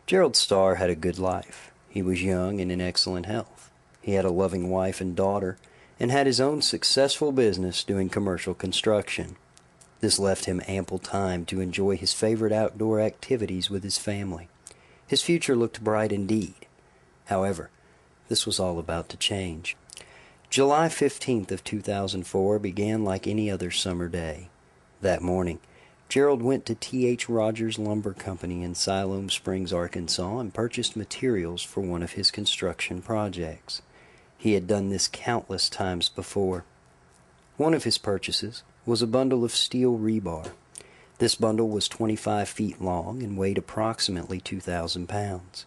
Gerald Starr had a good life. He was young and in excellent health. He had a loving wife and daughter, and had his own successful business doing commercial construction. This left him ample time to enjoy his favorite outdoor activities with his family. His future looked bright indeed. However, this was all about to change. July 15th of 2004 began like any other summer day. That morning, Gerald went to T.H. Rogers Lumber Company in Siloam Springs, Arkansas, and purchased materials for one of his construction projects. He had done this countless times before. One of his purchases was a bundle of steel rebar. This bundle was 25 feet long and weighed approximately 2,000 pounds.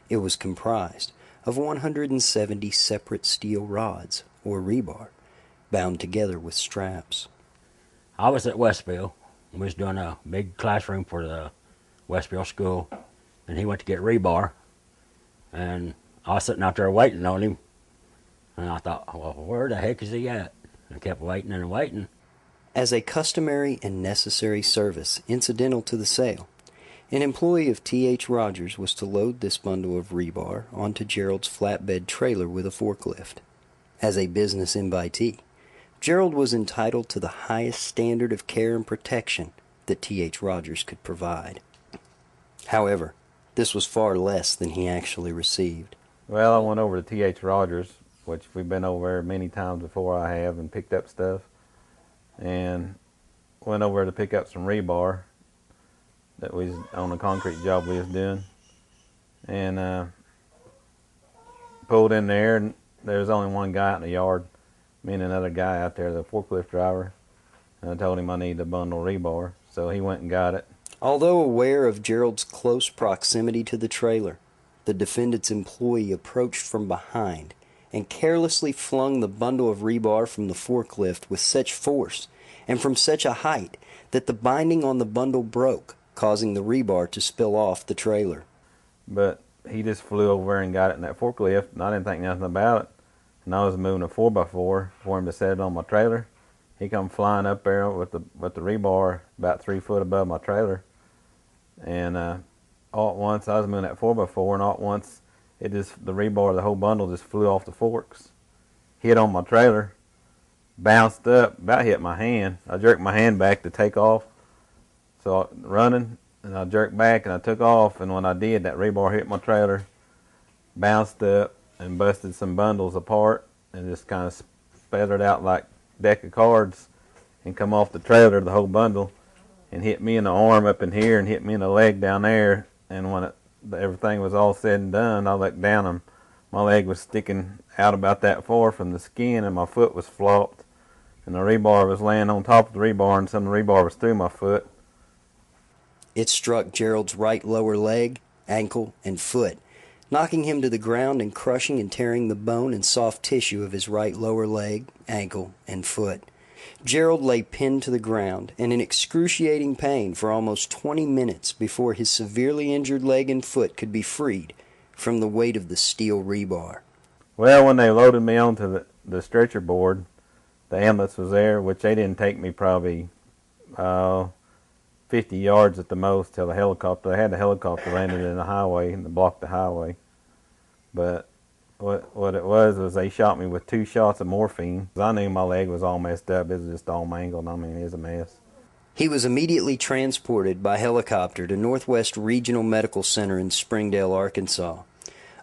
It was comprised of 170 separate steel rods, or rebar, bound together with straps. I was at Westville. We was doing a big classroom for the Westville school, and he went to get rebar, and I was sitting out there waiting on him, and I thought, well, where the heck is he at? I kept waiting and waiting. As a customary and necessary service incidental to the sale, an employee of T.H. Rogers was to load this bundle of rebar onto Gerald's flatbed trailer with a forklift. As a business invitee, Gerald was entitled to the highest standard of care and protection that T.H. Rogers could provide. However, this was far less than he actually received. Well, I went over to T.H. Rogers, which we've been over there many times before I have, and picked up stuff. And went over to pick up some rebar that was on the concrete job we was doing. And pulled in there, and there was only one guy out in the yard, me and another guy out there, the forklift driver, and I told him I needed a bundle of rebar, so he went and got it. Although aware of Gerald's close proximity to the trailer, the defendant's employee approached from behind and carelessly flung the bundle of rebar from the forklift with such force and from such a height that the binding on the bundle broke, causing the rebar to spill off the trailer. But he just flew over and got it in that forklift, and I didn't think nothing about it. And I was moving a 4x4 for him to set it on my trailer. He come flying up there with the rebar about 3 foot above my trailer. And all at once, I was moving that 4x4, and all at once, the rebar, the whole bundle just flew off the forks, hit on my trailer, bounced up, about hit my hand. I jerked my hand back to take off. So running, and I jerked back, and I took off, and when I did, that rebar hit my trailer, bounced up, and busted some bundles apart, and just kind of spattered out like a deck of cards, and come off the trailer, the whole bundle, and hit me in the arm up in here, and hit me in the leg down there. And when everything was all said and done, I looked down, and my leg was sticking out about that far from the skin, and my foot was flopped, and the rebar was laying on top of the rebar, and some of the rebar was through my foot. It struck Gerald's right lower leg, ankle, and foot, knocking him to the ground and crushing and tearing the bone and soft tissue of his right lower leg, ankle, and foot. Gerald lay pinned to the ground and in excruciating pain for almost 20 minutes before his severely injured leg and foot could be freed from the weight of the steel rebar. Well, when they loaded me onto the stretcher board, the ambulance was there, which they didn't take me probably 50 yards at the most till the helicopter. They had the helicopter landed in the highway and blocked the highway. But what it was they shot me with 2 shots of morphine. I knew my leg was all messed up. It was just all mangled. I mean, it was a mess. He was immediately transported by helicopter to Northwest Regional Medical Center in Springdale, Arkansas.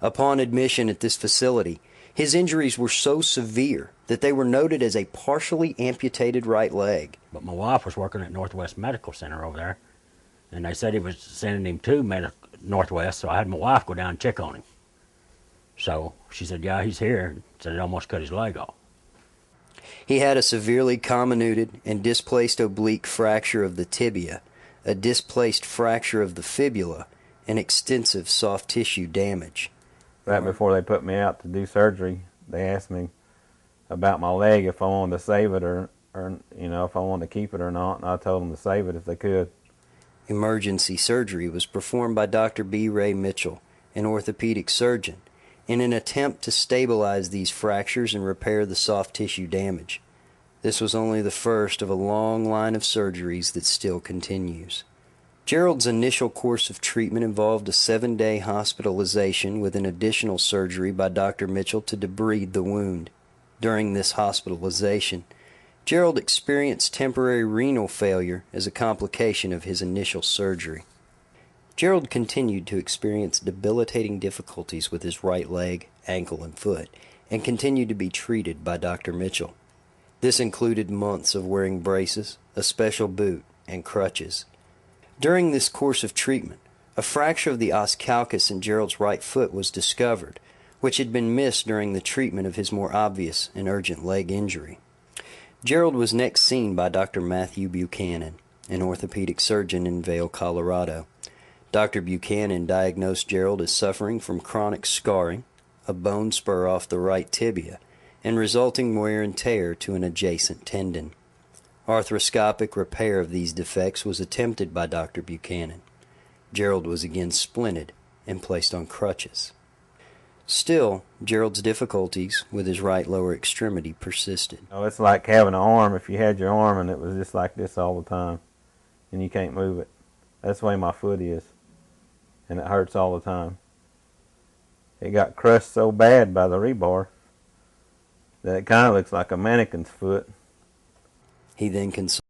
Upon admission at this facility, his injuries were so severe that they were noted as a partially amputated right leg. But my wife was working at Northwest Medical Center over there, and they said he was sending him to Northwest, so I had my wife go down and check on him. So she said, yeah, he's here. Said it almost cut his leg off. He had a severely comminuted and displaced oblique fracture of the tibia, a displaced fracture of the fibula, and extensive soft tissue damage. Right before they put me out to do surgery, they asked me about my leg, if I wanted to save it or if I wanted to keep it or not, and I told them to save it if they could. Emergency surgery was performed by Dr. B. Ray Mitchell, an orthopedic surgeon, in an attempt to stabilize these fractures and repair the soft tissue damage. This was only the first of a long line of surgeries that still continues. Gerald's initial course of treatment involved a 7-day hospitalization with an additional surgery by Dr. Mitchell to debride the wound. During this hospitalization, Gerald experienced temporary renal failure as a complication of his initial surgery. Gerald continued to experience debilitating difficulties with his right leg, ankle, and foot, and continued to be treated by Dr. Mitchell. This included months of wearing braces, a special boot, and crutches. During this course of treatment, a fracture of the os calcus in Gerald's right foot was discovered, which had been missed during the treatment of his more obvious and urgent leg injury. Gerald was next seen by Dr. Matthew Buchanan, an orthopedic surgeon in Vail, Colorado. Dr. Buchanan diagnosed Gerald as suffering from chronic scarring, a bone spur off the right tibia, and resulting wear and tear to an adjacent tendon. Arthroscopic repair of these defects was attempted by Dr. Buchanan. Gerald was again splinted and placed on crutches. Still, Gerald's difficulties with his right lower extremity persisted. Oh, it's like having an arm. If you had your arm and it was just like this all the time, and you can't move it. That's the way my foot is, and it hurts all the time. It got crushed so bad by the rebar that it kind of looks like a mannequin's foot. He then consulted